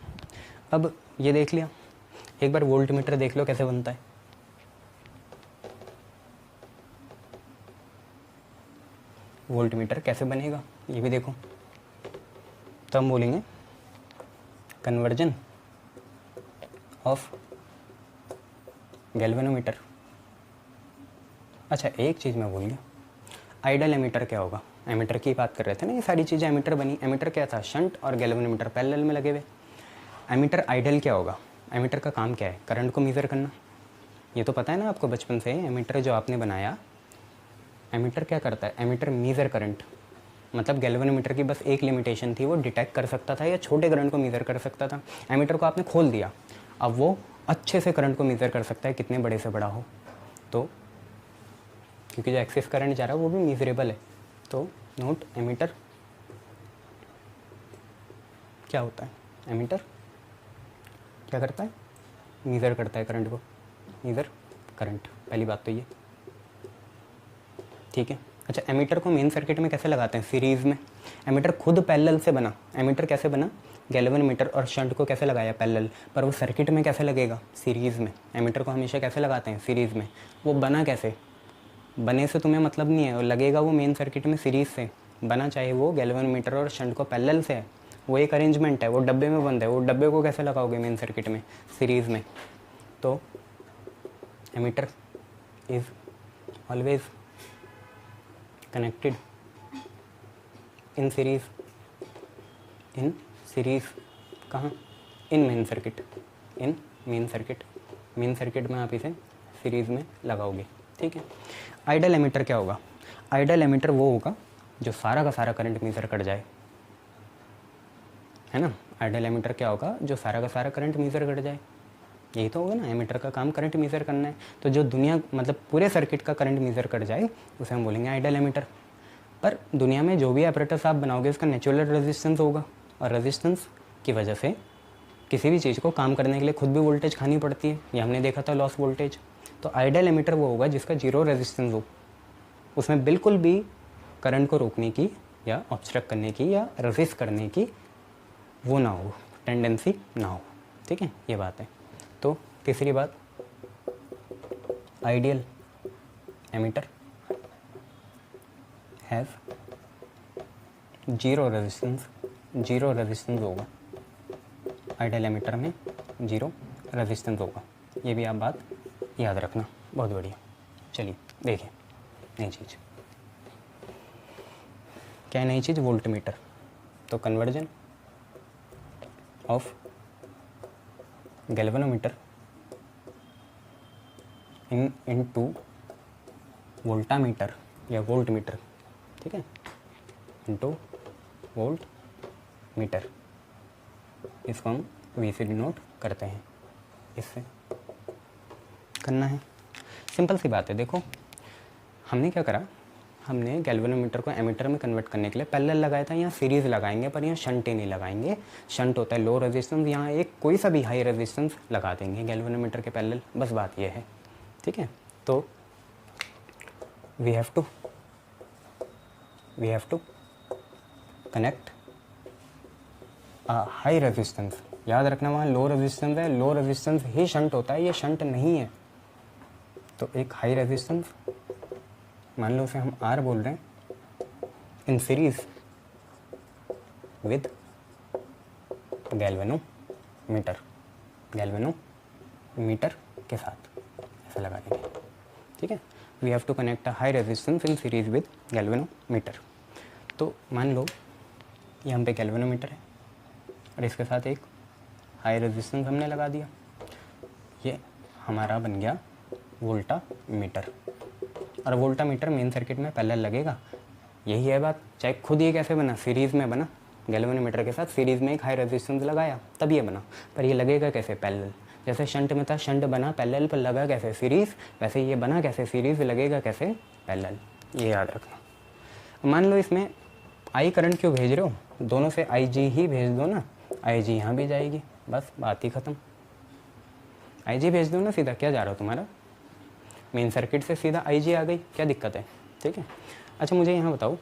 अब ये देख लिया, एक बार वोल्ट मीटर देख लो कैसे बनता है। वोल्ट मीटर कैसे बनेगा ये भी देखो, तो हम बोलेंगे कन्वर्जन ऑफ गैल्वेनोमीटर। अच्छा एक चीज़ मैं भूल गया, आइडल एमीटर क्या होगा? एमीटर की बात कर रहे थे ना, ये सारी चीज़ें एमीटर बनी। एमीटर क्या था? शंट और गैल्वेनोमीटर पैरेलल में लगे हुए। एमीटर आइडल क्या होगा? एमीटर का काम क्या है? करंट को मीज़र करना, ये तो पता है ना आपको बचपन से। एमीटर जो आपने बनाया, एमीटर क्या करता है? एमीटर मीज़र करंट, मतलब गैल्वेनोमीटर की बस एक लिमिटेशन थी, वो डिटेक्ट कर सकता था या छोटे करंट को मीज़र कर सकता था। एमीटर को आपने खोल दिया, अब वो अच्छे से करंट को मीज़र कर सकता है, कितने बड़े से बड़ा हो। तो क्योंकि जो एक्सेस करंट जा रहा है वो भी मीज़रेबल है, तो नोट एमीटर क्या होता है? एमीटर क्या करता है? मीज़र करता है करंट को, मीज़र करंट, पहली बात तो ये, ठीक है। अच्छा एमीटर को मेन सर्किट में कैसे लगाते हैं? सीरीज़ में। एमीटर खुद पैरेलल से बना, एमीटर कैसे बना? गैल्वेनोमीटर और शंट को कैसे लगाया? पैरेलल, पर वो सर्किट में कैसे लगेगा? सीरीज़ में। एमीटर को हमेशा कैसे लगाते हैं? सीरीज़ में। वो बना कैसे? बने से तुम्हें मतलब नहीं है, लगेगा वो मेन सर्किट में सीरीज़ से बना, चाहे वो गैल्वेनोमीटर और शंट को पैरेलल से है, वो एक अरेंजमेंट है, वो डब्बे में बंद है, वो डब्बे को कैसे लगाओगे मेन सर्किट में? सीरीज़ में। तो ammeter is always connected in series, in series कहाँ? In main circuit, in main circuit. Main circuit में आप इसे सीरीज़ में लगाओगे, ठीक है। आइडल एमीटर क्या होगा? आइडल एमीटर वो होगा जो सारा का सारा करंट मीज़र कर जाए, है ना। आइडल एमीटर क्या होगा? जो सारा का सारा करंट मीज़र कर जाए, यही तो होगा ना, एमीटर का काम करंट मीज़र करना है। तो जो दुनिया मतलब पूरे सर्किट का करंट मीज़र कर जाए उसे हम बोलेंगे आइडल एमीटर। पर दुनिया में जो भी apparatus आप बनाओगे उसका नेचुरल रेजिस्टेंस होगा, और रेजिस्टेंस की वजह से किसी भी चीज़ को काम करने के लिए खुद भी वोल्टेज खानी पड़ती है, ये हमने देखा था लॉस वोल्टेज। तो आइडल एमीटर वो होगा जिसका जीरो रेजिस्टेंस हो, उसमें बिल्कुल भी करंट को रोकने की या ऑब्स्ट्रक्ट करने की या रेजिस्ट करने की वो ना हो, टेंडेंसी ना हो, ठीक है, ये बात है। तो तीसरी बात, ideal ammeter have zero resistance होगा। आइडियल एमीटर में जीरो रेजिस्टेंस होगा। ये भी आप बात याद रखना। बहुत बढ़िया। चलिए देखिए नई चीज़, क्या है नई चीज़? Volt meter. तो conversion of galvanometer into voltameter या वोल्ट मीटर, ठीक है, इनटू वोल्ट मीटर, इसको हम वी से डिनोट करते हैं। इससे करना है, सिंपल सी बात है। देखो हमने क्या करा, हमने गैल्वेनोमीटर को एमीटर में कन्वर्ट करने के लिए पैरेलल लगाया था। यहाँ सीरीज़ लगाएंगे पर यहाँ शंट ही नहीं लगाएंगे। शंट होता है लो रेजिस्टेंस, यहाँ एक कोई सा भी हाई रेजिस्टेंस लगा देंगे गैल्वेनोमीटर के पैरेलल, बस बात ये है, ठीक है। तो we have to connect high resistance. याद रखना वहाँ लो रेजिस्टेंस है, लो रेजिस्टेंस ही शंट होता है, ये शंट नहीं है। तो एक हाई रेजिस्टेंस, मान लो उसे हम आर बोल रहे हैं, इन सीरीज विद गैल्वेनोमीटर के साथ ऐसा लगा देंगे, ठीक है। We have to connect a high resistance in series with galvanometer. तो मान लो यहाँ पे गैल्वेनोमीटर है और इसके साथ एक हाई रेजिस्टेंस हमने लगा दिया, ये हमारा बन गया वोल्टामीटर। और वोल्टामीटर मेन सर्किट में पैरेलल लगेगा, यही है बात। चाहे खुद ये कैसे बना, सीरीज़ में बना, गैल्वेनोमीटर के साथ सीरीज़ में एक हाई रेजिस्टेंस लगाया तब ये बना, पर ये लगेगा कैसे? पैरेलल। जैसे शंट में था, शंट बना पैरेलल पर लगा कैसे? सीरीज़। वैसे ये बना कैसे? सीरीज़, लगेगा कैसे? पैरेलल। ये याद रखना। मान लो इसमें आई करंट क्यों भेज रहे हो, दोनों से आई जी ही भेज दो ना, आई जी यहाँ भी जाएगी, बस बात ही ख़त्म। आई जी भेज दो ना सीधा, क्या जा रहा हो तुम्हारा? मेन सर्किट से सीधा आई जी आ गई, क्या दिक्कत है? ठीक है। अच्छा मुझे यहाँ बताओ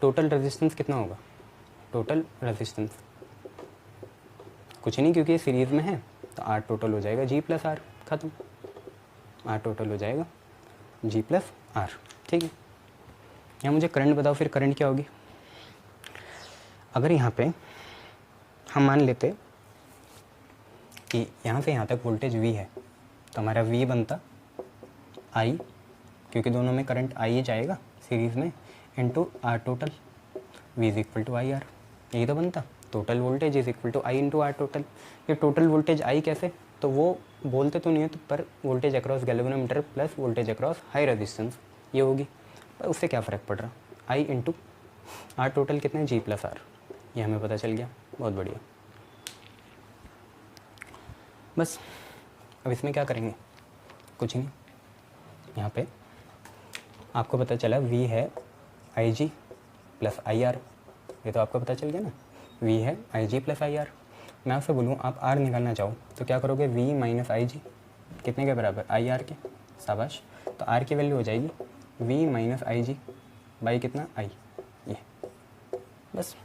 टोटल रेजिस्टेंस कितना होगा? टोटल रेजिस्टेंस कुछ नहीं, क्योंकि ये सीरीज़ में है, तो आर टोटल हो जाएगा जी प्लस आर, ख़त्म। आर टोटल हो जाएगा जी प्लस आर, ठीक है। यहाँ मुझे करंट बताओ, फिर करंट क्या होगी? अगर यहाँ पे हम मान लेते कि यहाँ से यहाँ तक वोल्टेज V है, तो हमारा V बनता I, क्योंकि दोनों में करंट I ही जाएगा सीरीज़ में, into R total, V is equal to I R, यही तो बनता। Total voltage is equal to I into R total. ये टोटल वोल्टेज I कैसे? तो वो बोलते तो नहीं है, तो पर voltage across galvanometer plus voltage across high resistance ये होगी, पर उससे क्या फ़र्क पड़ रहा? I इंटू आर टोटल कितना है? जी प्लस आर, ये हमें पता चल गया। बहुत बढ़िया। बस अब इसमें क्या करेंगे? कुछ नहीं, यहाँ पे आपको पता चला V है आई जी प्लस आई आर, ये तो आपको पता चल गया ना, V है आई जी प्लस आई आर। मैं आपसे बोलूँ आप R निकालना चाहो तो क्या करोगे? V माइनस आई जी कितने के बराबर? आई आर के, शाबाश। तो R की वैल्यू हो जाएगी V minus I G by कितना? I, ये बस।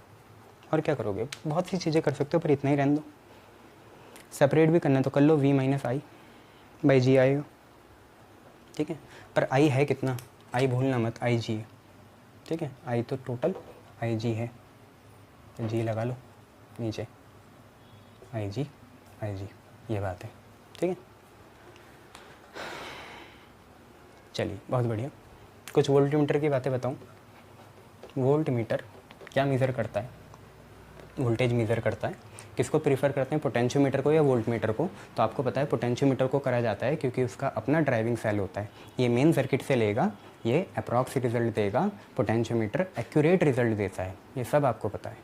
और क्या करोगे? बहुत सी चीज़ें कर सकते हो, पर इतना ही रहने दो। सेपरेट भी करना तो कर लो, V माइनस आई बाई जी आएगा, ठीक है। पर I है कितना? I भूलना मत, आई जी है, ठीक है। I तो टोटल आई जी है, तो जी लगा लो नीचे, आई जी ये बात है, ठीक है। चलिए बहुत बढ़िया। कुछ वोल्टमीटर की बातें बताऊं। वोल्टमीटर क्या मेज़र करता है? वोल्टेज मेज़र करता है। किसको प्रीफर करते हैं, पोटेंशियोमीटर को या वोल्टमीटर को? तो आपको पता है पोटेंशियोमीटर को करा जाता है क्योंकि उसका अपना ड्राइविंग सेल होता है। ये मेन सर्किट से लेगा, ये अप्रॉक्स रिजल्ट देगा, पोटेंशियोमीटर एक्यूरेट रिजल्ट देता है, ये सब आपको पता है।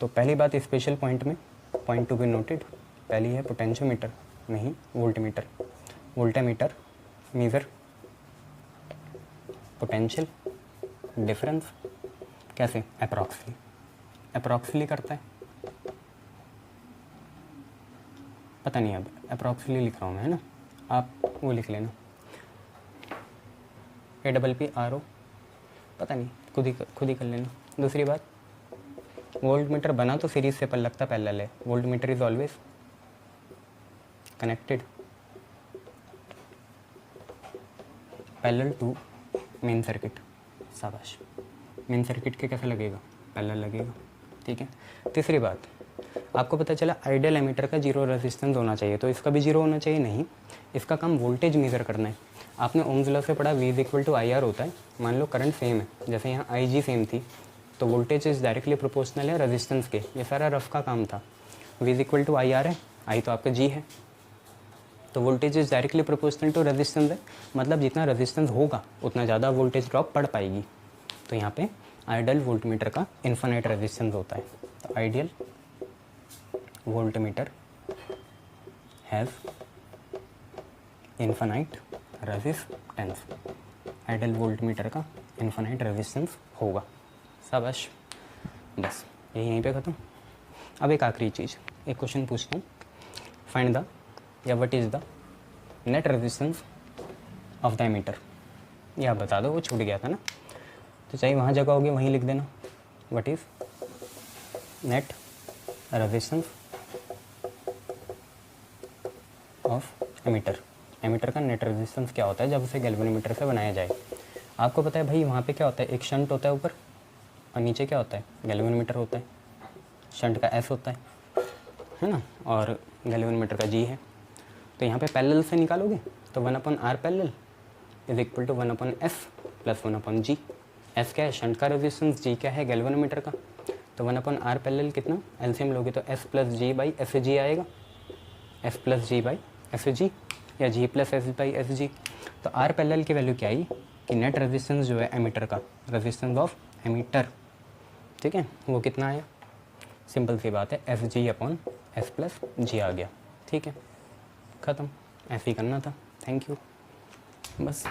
तो पहली बात स्पेशल पॉइंट में, पॉइंट टू बी नोटेड, पहली है पोटेंशियोमीटर नहीं voltmeter. Voltameter measure potential difference कैसे? अप्रॉक्सली करता है, पता नहीं, अब अप्रॉक्सली लिख रहा हूँ मैं, है ना, आप वो लिख लेना, APP RO, पता नहीं, खुद ही कर लेना। दूसरी बात वोल्ट मीटर बना तो सीरीज से पर लगता पैरेलल है, voltmeter is always connected parallel to main circuit. शाबाश, मेन सर्किट के कैसे लगेगा, पैरेलल लगेगा। ठीक है, तीसरी बात, आपको पता चला आइडियल एमीटर का जीरो रेजिस्टेंस होना चाहिए, तो इसका भी जीरो होना चाहिए। नहीं, इसका काम वोल्टेज मेज़र करना है। आपने ओम्स लॉ से पढ़ा V equal to I R होता है। मान लो करंट सेम है, जैसे यहाँ आई जी सेम थी, तो वोल्टेज इज डायरेक्टली प्रोपोर्शनल है रेजिस्टेंस के। ये सारा रफ का काम था। V equal to I R है, आई तो आपका G है, तो voltage is directly proportional to resistance है, मतलब जितना रेजिस्टेंस होगा उतना ज़्यादा वोल्टेज ड्रॉप पड़ पाएगी। तो यहाँ पे आइडियल वोल्टमीटर का इन्फिनिट रेजिस्टेंस होता है। तो ideal voltmeter has infinite resistance, ideal voltmeter का इन्फिनिट रेजिस्टेंस होगा। शाबाश, बस ये यहीं पे ख़त्म। अब एक आखिरी चीज़, एक क्वेश्चन पूछता हूँ, फाइंड द या what is the net resistance of the ammeter. ये आप बता दो, वो छूट गया था ना, तो चाहे वहाँ जगह होगी वहीं लिख देना, what is net resistance of ammeter. Ammeter का नेट रेजिस्टेंस क्या होता है जब उसे गैल्वेनोमीटर से बनाया जाए। आपको पता है भाई वहाँ पे क्या होता है, एक शंट होता है ऊपर और नीचे क्या होता है, गैल्वेनोमीटर होता है। शंट का S होता है ना, और गैल्वेनोमीटर का G है। तो यहाँ पे पैरेलल से निकालोगे तो 1/R parallel is equal to 1/S plus 1/G। S क्या है, शंट का रेजिस्टेंस, G क्या है, गैल्वेनोमीटर का। तो 1/R पैरेलल कितना, एलसीएम लोगे तो S plus G by SG आएगा, S plus G by SG या G plus S by SG। तो R पैरेलल की वैल्यू क्या आई कि नेट रेजिस्टेंस जो है एमीटर का, रेजिस्टेंस ऑफ एमीटर, ठीक है, वो कितना आया। सिंपल सी बात है, SG/S प्लस G आ गया। ठीक है, ख़त्म, ऐसे ही करना था। थैंक यू, बस।